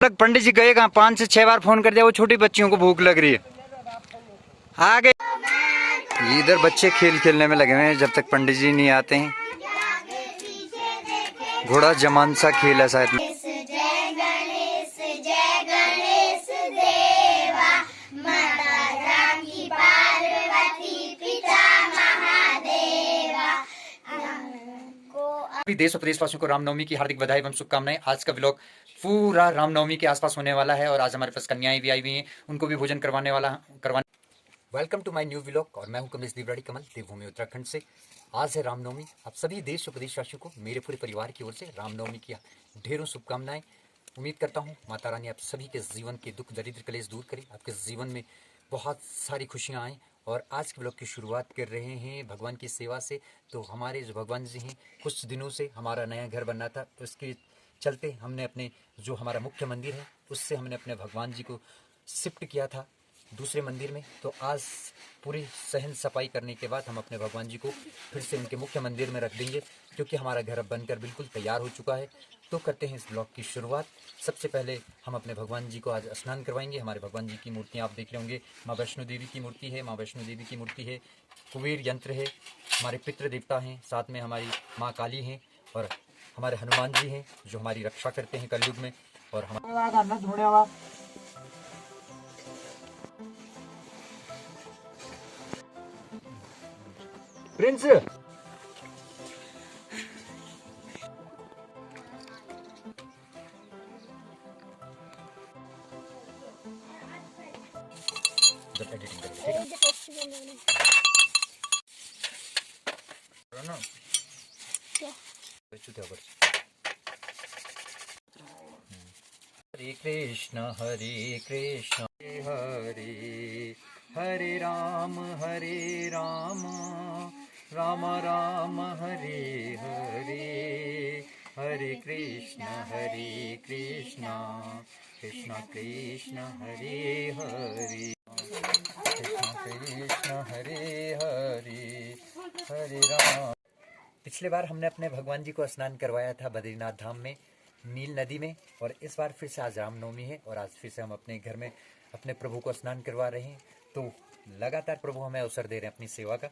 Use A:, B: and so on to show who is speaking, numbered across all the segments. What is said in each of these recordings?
A: तक पंडित जी गए कहाँ? 5 से 6 बार फोन कर दिया, वो छोटी बच्चियों को भूख लग रही है। आ गए। इधर बच्चे खेल खेलने में लगे हुए हैं जब तक पंडित जी नहीं आते हैं। घोड़ा जमान सा खेल है शायद। देश और प्रदेशवासियों को रामनवमी की हार्दिक बधाई एवं शुभकामनाएं। आज का व्लॉग पूरा रामनवमी के आसपास होने वाला है और आज हमारे पास कन्याएं भी आई हुई हैं, उनको भी भोजन करवाने। Welcome to my new vlog और मैं हूं कमलेश देवराड़ी कमल, देवभूमि उत्तराखंड से। आज है रामनवमी। आप सभी देश और प्रदेशवासियों को मेरे पूरे परिवार की ओर से रामनवमी की ढेरों शुभकामनाएं। उम्मीद करता हूँ माता रानी आप सभी के जीवन के दुख दरिद्र कलेश दूर करे, आपके जीवन में बहुत सारी खुशियाँ आएँ। और आज के ब्लॉग की शुरुआत कर रहे हैं भगवान की सेवा से। तो हमारे जो भगवान जी हैं, कुछ दिनों से हमारा नया घर बनना था, तो इसके चलते हमने अपने जो हमारा मुख्य मंदिर है उससे हमने अपने भगवान जी को शिफ्ट किया था दूसरे मंदिर में। तो आज पूरी सहन सफाई करने के बाद हम अपने भगवान जी को फिर से उनके मुख्य मंदिर में रख देंगे, क्योंकि हमारा घर अब बनकर बिल्कुल तैयार हो चुका है। तो करते हैं इस ब्लॉग की शुरुआत। सबसे पहले हम अपने भगवान जी को आज स्नान करवाएंगे। हमारे भगवान जी की मूर्तियाँ आप देख रहे होंगे। माँ वैष्णो देवी की मूर्ति है, माँ वैष्णो देवी की मूर्ति है, कुबेर यंत्र है, हमारे पितृ देवता हैं, साथ में हमारी माँ काली हैं और हमारे हनुमान जी हैं जो हमारी रक्षा करते हैं कलयुग में। और हमारे प्रिंस जब एडिटिंग करेंगे, ठीक है। हरे कृष्ण हरे हरे राम राम राम हरे हरे, हरे कृष्ण कृष्ण कृष्ण हरे हरे, कृष्ण हरे हरे, हरे राम। पिछले बार हमने अपने भगवान जी को स्नान करवाया था बद्रीनाथ धाम में, नील नदी में। और इस बार फिर से आज रामनवमी है और आज फिर से हम अपने घर में अपने प्रभु को स्नान करवा रहे हैं। तो लगातार प्रभु हमें अवसर दे रहे हैं अपनी सेवा का,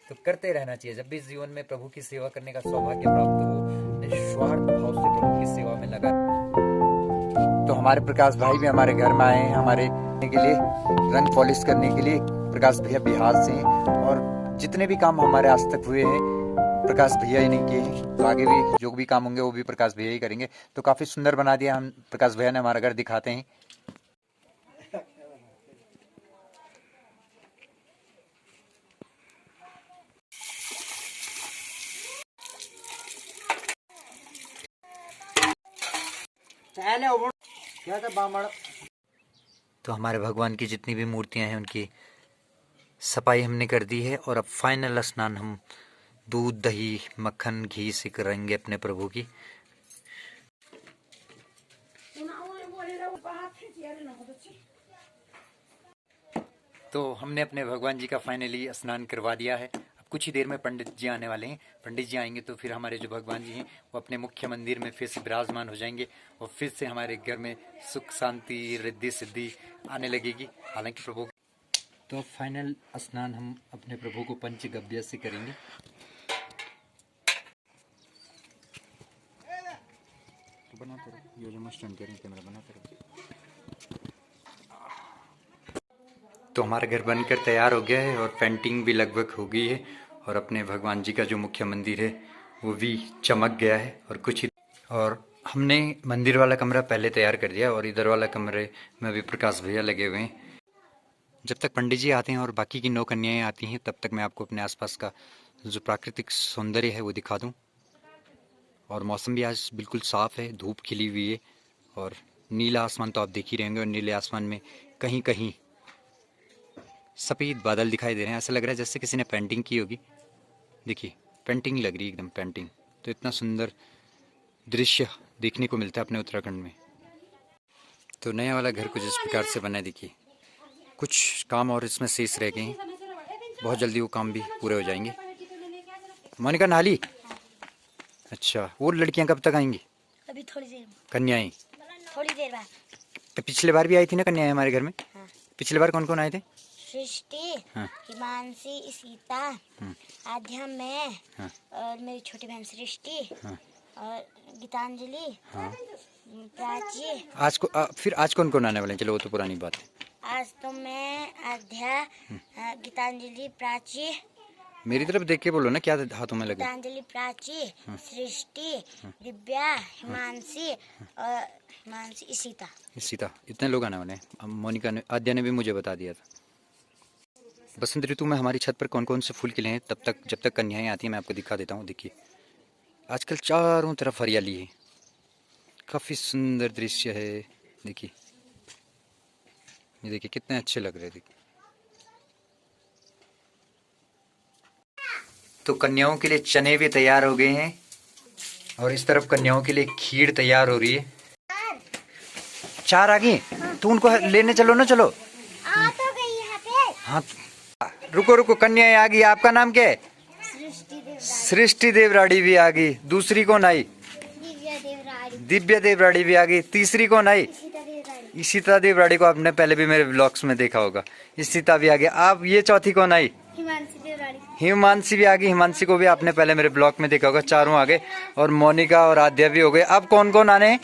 A: तो करते रहना चाहिए। जब भी जीवन में प्रभु की सेवा करने का सौभाग्य प्राप्त हो, निस्वार्थ भाव से प्रभु की सेवा में लगा। तो हमारे प्रकाश भाई भी हमारे घर में आए हैं हमारे के लिए रंग पॉलिश करने के लिए। प्रकाश भैया बिहार से हैं और जितने भी काम हमारे आज तक हुए हैं प्रकाश भैया ही नहीं किए हैं, तो आगे भी जो भी काम होंगे वो भी प्रकाश भैया ही करेंगे। तो काफी सुंदर बना दिया हम प्रकाश भैया ने हमारा घर। दिखाते हैं। तो हमारे भगवान की जितनी भी मूर्तियां हैं उनकी सफाई हमने कर दी है और अब फाइनल स्नान हम दूध दही मक्खन घी से करेंगे अपने प्रभु की। तो हमने अपने भगवान जी का फाइनली स्नान करवा दिया है। अब कुछ ही देर में पंडित जी आने वाले हैं। पंडित जी आएंगे तो फिर हमारे जो भगवान जी हैं वो अपने मुख्य मंदिर में फिर से विराजमान हो जाएंगे और फिर से हमारे घर में सुख शांति रिद्धि सिद्धि आने लगेगी। हालांकि प्रभु तो फाइनल स्नान हम अपने प्रभु को पंचगव्य से करेंगे। तो बनाते रहो, ये जो मस्टर्न करें कैमरा बनाते रहो। तो हमारा घर बनकर तैयार हो गया है और पेंटिंग भी लगभग हो गई है और अपने भगवान जी का जो मुख्य मंदिर है वो भी चमक गया है। और हमने मंदिर वाला कमरा पहले तैयार कर दिया और इधर वाला कमरे में भी प्रकाश भैया लगे हुए हैं। जब तक पंडित जी आते हैं और बाकी की 9 कन्याएं आती हैं तब तक मैं आपको अपने आसपास का जो प्राकृतिक सौंदर्य है वो दिखा दूं। और मौसम भी आज बिल्कुल साफ़ है, धूप खिली हुई है और नीला आसमान तो आप देख ही रहेंगे। और नीले आसमान में कहीं कहीं सफ़ेद बादल दिखाई दे रहे हैं। ऐसा लग रहा है जैसे किसी ने पेंटिंग की होगी। देखिए पेंटिंग लग रही है एकदम, पेंटिंग। तो इतना सुंदर दृश्य देखने को मिलता है अपने उत्तराखंड में। तो नया वाला घर कुछ इस प्रकार से बना है। देखिए कुछ काम और इसमें शेष रह गए हैं, बहुत जल्दी वो काम भी पूरे हो जाएंगे। मोनिका नाली, अच्छा वो लड़कियां कब तक आएंगी?
B: अभी थोड़ी देर में।
A: कन्याएं
B: थोड़ी देर बाद।
A: तो पिछले बार भी आई थी ना कन्या हमारे घर में?
B: हाँ।
A: पिछले बार कौन कौन आए थे?
B: सृष्टि,
A: हाँ।
B: हिमांशी, सीता, आध्या, मैं,
A: हाँ।
B: और मेरी छोटी बहन सृष्टि,
A: हाँ।
B: और गीतांजलि,
A: हाँ।
B: प्राची।
A: फिर आज कौन कौन आने वाले हैं? चलो वो तो पुरानी बात है।
B: आज तो मैं, आध्या, गीतांजलि, प्राची।
A: मेरी तरफ देख के बोलो ना, क्या हाथों में लगे?
B: गीतांजलि, प्राची, सृष्टि, दिव्या, हिमांशी और सीता।
A: सीता, इतने लोग आने वाले हैं। अब मोनिका ने, आद्या ने भी मुझे बता दिया था। बसंत ऋतु में हमारी छत पर कौन कौन से फूल खिले हैं, जब तक कन्याएं आती हैं मैं आपको दिखा देता हूँ। देखिए आजकल चारों तरफ हरियाली है, काफ़ी सुंदर दृश्य है। देखिए ये देखिए कितने अच्छे लग रहे हैं। देखिए तो कन्याओं के लिए चने भी तैयार हो गए हैं और इस तरफ कन्याओं के लिए खीर तैयार हो रही है। 4 आ गई? तो उनको लेने चलो ना। चलो
B: आ तो गई यहाँ पे।
A: हाँ रुको रुको, कन्याएं आ गई। आपका नाम क्या है? सृष्टि देवराड़ी भी आ गई। दूसरी कौन आई? दिव्या देवराड़ी भी आ गई। तीसरी कौन आई? इशिता देवराड़ी को आपने पहले भी मेरे व्लॉग्स में देखा होगा। इशिता भी आ गया। आप ये चौथी कौन आई? हिमांशी भी आ गई। हिमांशी को भी आपने पहले मेरे ब्लॉग में देखा होगा। चारों आ गए और मोनिका और आद्या भी हो गए। अब कौन कौन आने हैं?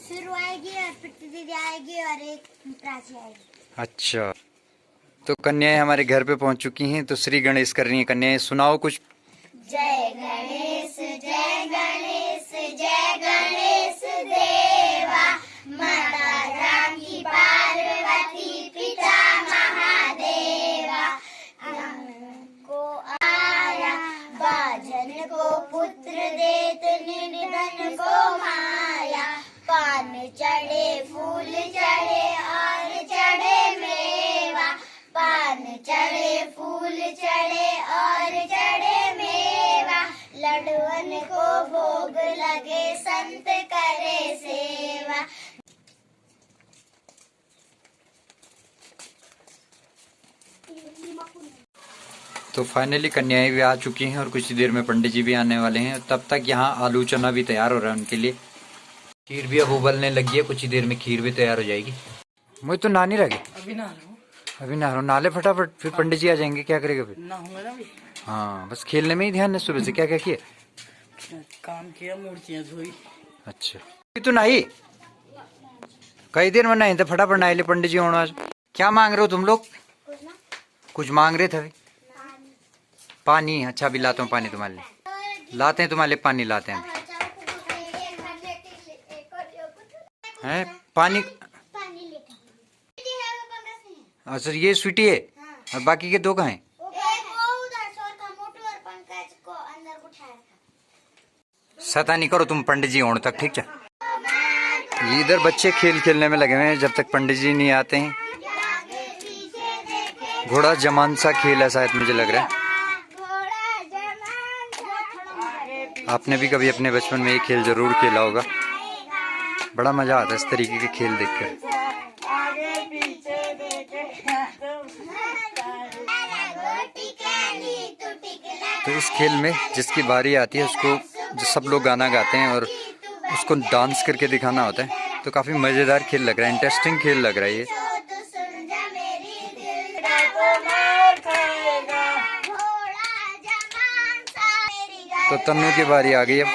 B: शुरू आएगी और प्रीति दीदी आएगी और एक प्राची आएगी।
A: अच्छा तो कन्याएं हमारे घर पे पहुंच चुकी हैं। तो श्री गणेश कर रही हैं कन्याएं। सुनाओ कुछ।
B: जय गणेश देवा, माता जानकी पार्वती पिता महादेवा। हमको आया बाजन को पुत्र देत, निर्धन को माया। पान चढ़े फूल चढ़े और चढ़े मेवा, पान चढ़े फूल चढ़े और चढ़े मेवा। लडुअन को भोग लगे संत करे सेवा।
A: तो फाइनली कन्याएं भी आ चुकी हैं और कुछ देर में पंडित जी भी आने वाले हैं। तब तक यहाँ आलू चना भी तैयार हो रहा है उनके लिए। खीर भी अब उबलने लगी है, कुछ ही देर में खीर भी तैयार हो जाएगी। मुझे तो नानी रह गई। अभी ना रहो, नाले फटाफट, फिर पंडित जी आ जाएंगे। क्या करेगा फिर? नहाऊंगा ना भी। हाँ बस खेलने में ही ध्यान है। सुबह से क्या क्या किया?
C: काम किया, मूर्तियां धोई।
A: अच्छा तू नहाई? कई देर में नहाई तो फटाफट नहा ले। पंडित जी होना। क्या मांग रहे हो तुम लोग? कुछ मांग रहे थे अभी? पानी? अच्छा अभी लाता हूँ पानी तुम्हारे लिए। लाते हैं तुम्हारे लिए पानी, लाते हैं हैं पानी। अच्छा ये स्वीटी है और बाकी के 2 कहाँ हैं? सता नहीं करो तुम पंडित जी होने तक, ठीक है? इधर बच्चे खेलने में लगे हुए हैं जब तक पंडित जी नहीं आते हैं। घोड़ा जमान सा खेल है शायद, मुझे लग रहा है। आपने भी कभी अपने बचपन में ये खेल जरूर खेला होगा। बड़ा मजा आता है इस तरीके के खेल देखकर। तो इस खेल में जिसकी बारी आती है उसको, जो सब लोग गाना गाते हैं और उसको डांस करके दिखाना होता है। तो काफी मजेदार खेल लग रहा है, इंटरेस्टिंग खेल लग रहा है ये। तो तन्नू की बारी आ गई अब।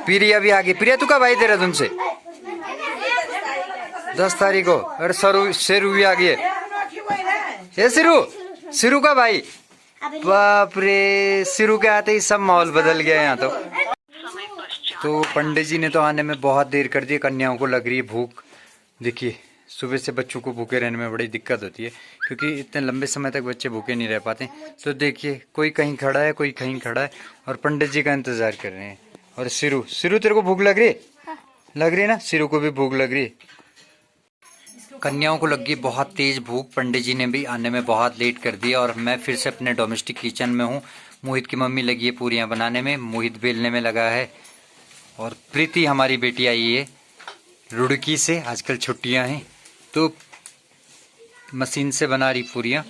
A: प्रिया भी आ गई। प्रिया तू कब आई? तेरा तुमसे 10 तारीख को। अरे शेरू भी आ गई है। ये सिरू कब आई? बाप रे, सिरू के आते ही सब माहौल बदल गया यहाँ तो पंडित जी ने तो आने में बहुत देर कर दी। कन्याओं को लग रही है भूख। देखिए सुबह से बच्चों को भूखे रहने में बड़ी दिक्कत होती है, क्योंकि इतने लंबे समय तक बच्चे भूखे नहीं रह पाते। तो देखिए कोई कहीं खड़ा है, कोई कहीं खड़ा है और पंडित जी का इंतजार कर रहे हैं। और सिरू तेरे को भूख लग रही है? लग रही है ना? सिरू को भी भूख लग रही है। कन्याओं को लग गई बहुत तेज भूख। पंडित जी ने भी आने में बहुत लेट कर दिया और मैं फिर से अपने डोमेस्टिक किचन में हूँ। मोहित की मम्मी लगी है पूरियाँ बनाने में, मोहित बेलने में लगा है और प्रीति हमारी बेटी आई है रुड़की से आजकल छुट्टियां हैं तो मशीन से बना रही पूरियां।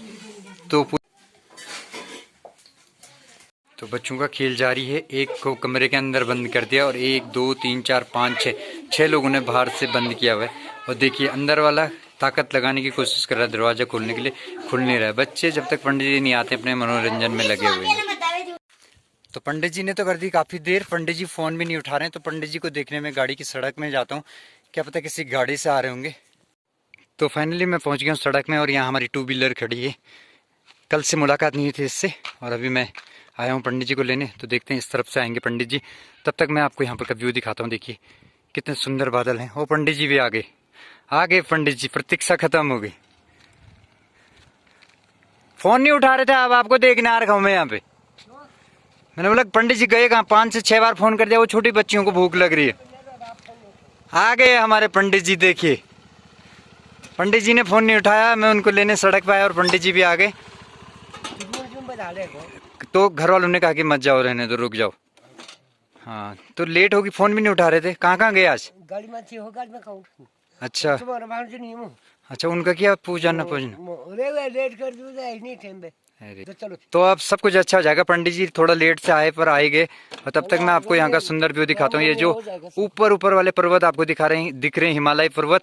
A: तो बच्चों का खेल जारी है। एक को कमरे के अंदर बंद कर दिया और 1 2 3 4 5 6 लोगों ने बाहर से बंद किया हुआ है। और देखिए अंदर वाला ताकत लगाने की कोशिश कर रहा है दरवाजा खोलने के लिए, खुल नहीं रहा है। बच्चे जब तक पंडित जी नहीं आते अपने मनोरंजन में लगे हुए हैं। तो पंडित जी ने तो कर दी काफ़ी देर, पंडित जी फ़ोन भी नहीं उठा रहे हैं। तो पंडित जी को देखने में गाड़ी की सड़क में जाता हूँ, क्या पता किसी गाड़ी से आ रहे होंगे। तो फाइनली मैं पहुँच गया हूँ सड़क में और यहाँ हमारी 2 व्हीलर खड़ी है। कल से मुलाकात नहीं हुई थी इससे और अभी मैं आया हूँ पंडित जी को लेने। तो देखते हैं इस तरफ से आएंगे पंडित जी, तब तक मैं आपको यहाँ पर का व्यू दिखाता हूँ। देखिए कितने सुंदर बादल हैं। वो पंडित जी भी आ गए पंडित जी, प्रतीक्षा खत्म हो गई। फोन नहीं उठा रहे थे, अब आपको देखने आ रखा हूँ मैं यहाँ पे। मैंने बोला पंडित जी गए कहाँ, 5 से 6 बार फोन कर दिया। वो छोटी बच्चियों को भूख लग रही है। आ गए हमारे पंडित जी। देखिए पंडित जी ने फोन नहीं उठाया, मैं उनको लेने सड़क पे आया और पंडित जी भी आ गए। तो घर वालों ने कहा कि मत जाओ, रहने दो, रुक जाओ। हाँ तो लेट होगी, फोन भी नहीं उठा रहे थे। कहाँ गए आज?
C: गाड़ी में थी, हो गाड़ी में खाऊं।
A: अच्छा
C: तुम्हारा बाहर से नहीं हूं।
A: अच्छा, उनका क्या पूजा न पूजना।
C: रे लेट कर दूं नहीं टाइम पे।
A: अरे
C: तो चलो
A: तो अब सब कुछ अच्छा हो जाएगा। पंडित जी थोड़ा लेट से आए पर आए गए। और तब तक मैं आपको यहाँ का सुंदर व्यू दिखाता हूँ। ये जो ऊपर वाले पर्वत आपको दिख रहे हैं, हिमालय पर्वत।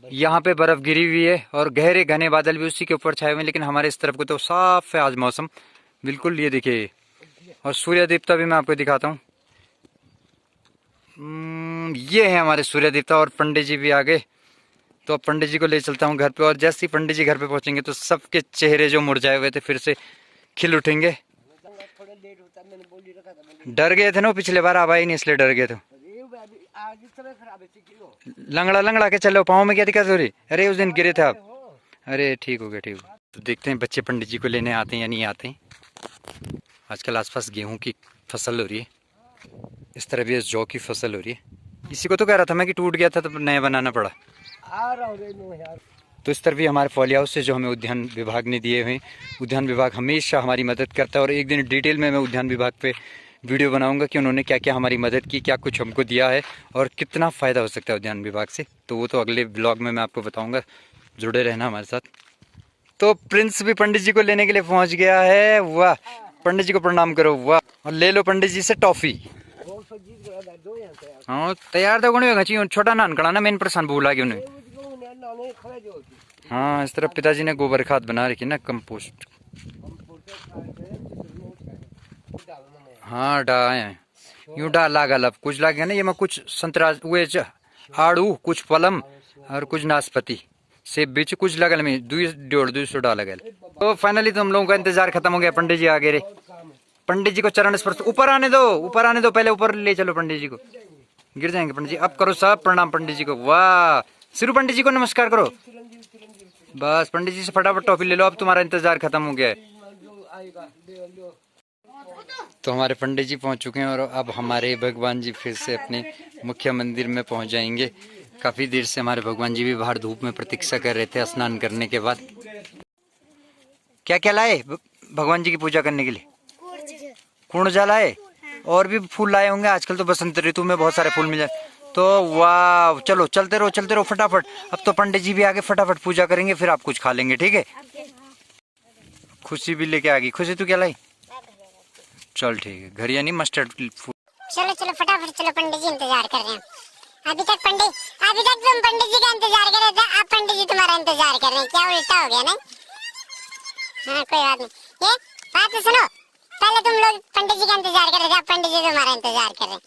A: यहाँ पे बर्फ गिरी हुई है और गहरे घने बादल भी उसी के ऊपर छाए हुए हैं। लेकिन हमारे इस तरफ को तो साफ है आज मौसम बिल्कुल। ये देखिए, और सूर्य देवता भी मैं आपको दिखाता हूँ। ये है हमारे सूर्य देवता और पंडित जी भी आ गए। तो अब पंडित जी को ले चलता हूँ घर पे। और जैसे ही पंडित जी घर पे पहुंचेंगे तो सबके चेहरे जो मुरझाए हुए थे फिर से खिल उठेंगे। डर गए थे ना पिछले बार, आप आए नहीं इसलिए डर गए थे। लंगड़ा के चलो, पाँव में क्या दिक्कत हो रही? अरे उस दिन गिरे थे आप। अरे ठीक हो गया, ठीक हो। तो देखते हैं बच्चे पंडित जी को लेने आते हैं या नहीं आते हैं। आजकल आसपास गेहूं की फसल हो रही है, इस तरह भी जौ की फसल हो रही है। इसी को तो कह रहा था मैं कि टूट गया था तो नया बनाना पड़ा। तो इस तरह भी हमारे फॉली हाउस से जो हमें उद्यान विभाग ने दिए हुए, उद्यान विभाग हमेशा हमारी मदद करता है। और एक दिन डिटेल में मैं उद्यान विभाग पे वीडियो बनाऊंगा कि उन्होंने क्या क्या हमारी मदद की, क्या कुछ हमको दिया है और कितना फ़ायदा हो सकता है उद्यान विभाग से। तो वो तो अगले ब्लॉग में मैं आपको बताऊँगा, जुड़े रहना हमारे साथ। तो प्रिंस भी पंडित जी को लेने के लिए पहुँच गया है। वाह, पंडित जी को प्रणाम करो। वाह, और ले लो पंडित जी से टॉफ़ी। हाँ तैयार तो होगा चाहिए, छोटा नान कड़ा ना मेन परेशान भूल गया उन्हें। हाँ इस तरह पिताजी ने गोबर खाद बना रखी ना, कंपोस्ट। हाँ डाए यूं डाल लागल, अब कुछ लागे ना ये में कुछ संतरा हुए आड़ू, कुछ पलम और कुछ नाशपाती सेब बीच कुछ लगल में 250 डाल गए। तो फाइनली तो हम लोगों का इंतजार खत्म हो गया। पंडित जी आ गए रे। पंडित जी को चरण स्पर्श, ऊपर आने दो, ऊपर आने दो, पहले ऊपर ले चलो पंडित जी को, गिर जाएंगे पंडित जी। अब करो सब प्रणाम पंडित जी को। वाह, सिरू पंडित जी को नमस्कार करो। बस पंडित जी से फटाफट टॉफी ले लो, अब तुम्हारा इंतजार खत्म हो गया है। तो हमारे पंडित जी पहुंच चुके हैं और अब हमारे भगवान जी फिर से अपने मुख्य मंदिर में पहुंच जाएंगे। काफी देर से हमारे भगवान जी भी बाहर धूप में प्रतीक्षा कर रहे थे स्नान करने के बाद। क्या क्या लाए भगवान जी की पूजा करने के लिए? कुंडजा लाए और भी फूल लाए होंगे। आजकल तो बसंत ऋतु में बहुत सारे फूल मिल जाए। तो वाह, चलो चलते रहो फटाफट। अब तो पंडित जी भी आगे, फटाफट पूजा करेंगे फिर आप कुछ खा लेंगे, ठीक है। खुशी भी लेके आ गई। खुशी तू क्या लाई? चल ठीक है, घर यानी मस्टर्ड फूल।
B: चलो फटाफट चलो, पंडित जी इंतजार कर रहे हैं। अभी तक तुम पंडित जी का इंतजार कर रहे थे, अब पंडित जी तुम्हारा इंतजार कर रहे हैं। क्या उल्टा हो गया ना? हाँ कोई बात नहीं, ये बात तो सुनो। पहले तुम लोग पंडित जी का इंतजार कर रहे थे, अब पंडित जी तुम्हारा इंतजार कर रहे हैं।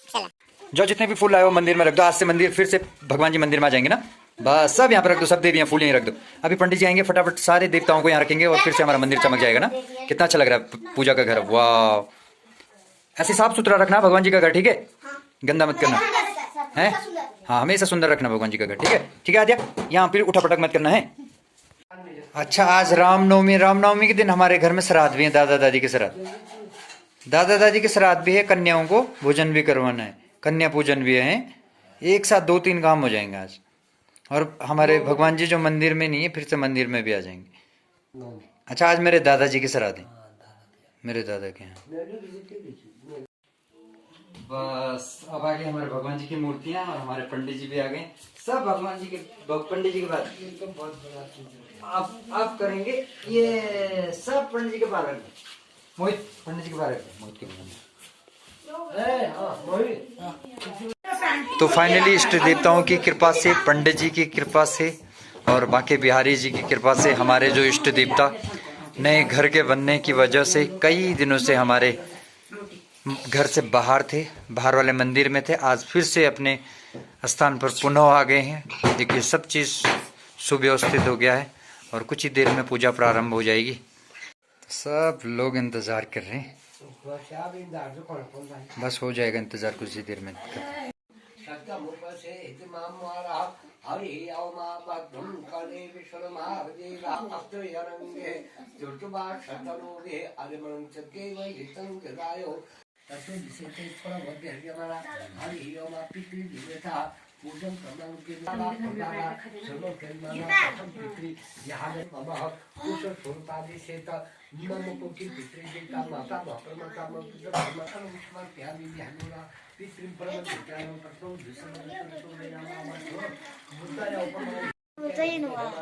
B: चलो
A: जो जितने भी फूल लाए हो मंदिर में रख दो। आज से मंदिर फिर से भगवान जी मंदिर में आ जाएंगे ना, बस सब यहाँ पे रख दो, सब देवियाँ फूल यहीं रख दो। अभी पंडित जी आएंगे, फटाफट सारे देवताओं को यहाँ रखेंगे और फिर से हमारा मंदिर चमक जाएगा ना। कितना अच्छा लग रहा है पूजा का घर। वाह, ऐसे साफ सुथरा रखना भगवान जी का घर, ठीक है, गंदा मत करना है। हाँ हमेशा सुंदर रखना भगवान जी का घर, ठीक है। ठीक है आद्या, यहाँ फिर उठा पटक मत करना है। अच्छा आज रामनवमी के दिन हमारे घर में श्राद्ध भी है, दादा दादी के श्राद्ध। दादा दादी के श्राद्ध भी है, कन्याओं को भोजन भी करवाना है, कन्या पूजन भी है। एक साथ 2-3 काम हो जाएंगे आज। और हमारे भगवान जी जो मंदिर में नहीं है फिर से मंदिर में भी आ जाएंगे। अच्छा आज मेरे दादाजी के श्राद्ध हैं, मेरे दादा के यहाँ। बस अब आ गए हमारे भगवान जी की मूर्तियां और हमारे पंडित जी भी आ गए। सब भगवान जी के पंडित जी के बाद आप करेंगे ये सब पंडित जी के बारे में। मोहित पंडित जी के बारे में मोहित के बारे में। तो फाइनली इष्ट देवताओं की कृपा से, पंडित जी की कृपा से और बांके बिहारी जी की कृपा से हमारे जो इष्ट देवता नए घर के बनने की वजह से कई दिनों से हमारे घर से बाहर थे, बाहर वाले मंदिर में थे, आज फिर से अपने स्थान पर पुनः आ गए हैं। देखिए सब चीज़ सुव्यवस्थित हो गया है और कुछ ही देर में पूजा प्रारंभ हो जाएगी। सब लोग इंतज़ार कर रहे हैं, बस हो जाएगा इंतज़ार कुछ ही देर में।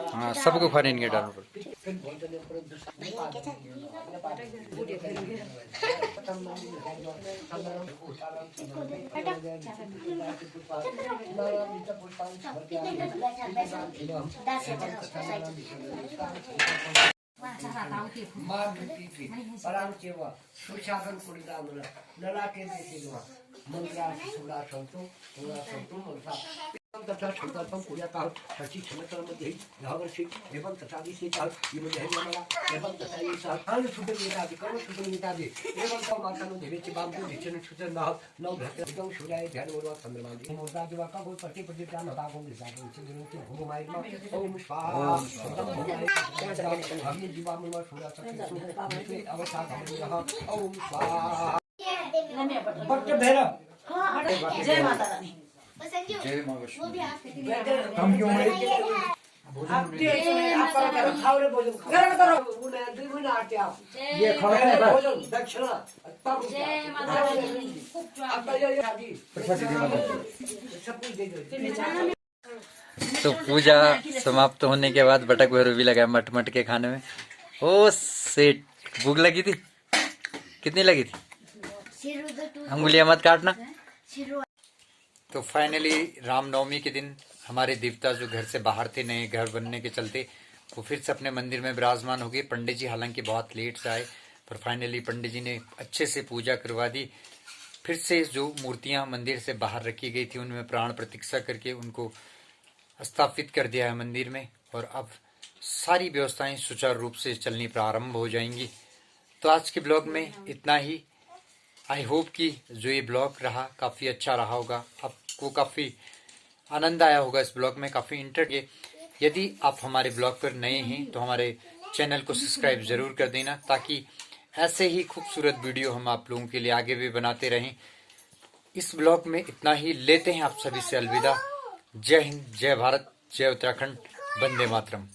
A: हाँ सबको खाने नहीं डालना पड़ता।
C: तथा संकल्पम कुर्यातः सचि क्षमतरमध्ये यावर्षि एवं तथा दिशेतः इमदेहमला एवं तथा येषः आन सुपनितादि कर्म सुपनितादि एवं तौ मातानो देवेति बामतो दिचन सुचन नौ भक्तों सूर्याय ध्यान मोरवा चंद्रमादि मोरदा दिवा का कोई पति प्रतिज्ञा नतागो विसाको चिंतनति भूमायमा ओम स्वाहा सदम भूमाय अग्नि जीवामृत सूर्या सत्य अवसा धर्मः ओम स्वाहा भक्त भैरव
D: जय माता रानी।
A: जय मां वैष्णो।
C: हम क्यों मरे आप खाओ रे भोजन गरम करो 2 महीना आते आप ये खाओ भोजन दक्षिणा तब
D: जय माता रानी।
C: अब ये शादी सब कुछ दे दो।
A: तो पूजा समाप्त होने के बाद बटक भैरव भी लगा मट मट के खाने में। ओ सेठ भूख लगी थी, कितनी लगी थी? अंगुलियां मत काटना। तो फाइनली रामनवमी के दिन हमारे देवता जो घर से बाहर थे, नए घर बनने के चलते वो फिर से अपने मंदिर में विराजमान हो गए। पंडित जी हालांकि बहुत लेट से आए, पर फाइनली पंडित जी ने अच्छे से पूजा करवा दी। फिर से जो मूर्तियां मंदिर से बाहर रखी गई थी उनमें प्राण प्रतिष्ठा करके उनको स्थापित कर दिया है मंदिर में, और अब सारी व्यवस्थाएं सुचारू रूप से चलनी प्रारंभ हो जाएंगी। तो आज के ब्लॉग में इतना ही। आई होप कि जो ये ब्लॉग रहा काफ़ी अच्छा रहा होगा, आपको काफ़ी आनंद आया होगा इस ब्लॉग में, काफ़ी इंटरेस्ट। यदि आप हमारे ब्लॉग पर नए हैं तो हमारे चैनल को सब्सक्राइब ज़रूर कर देना, ताकि ऐसे ही खूबसूरत वीडियो हम आप लोगों के लिए आगे भी बनाते रहें। इस ब्लॉग में इतना ही, लेते हैं आप सभी से अलविदा। जय हिंद, जय भारत, जय उत्तराखंड, वंदे मातरम।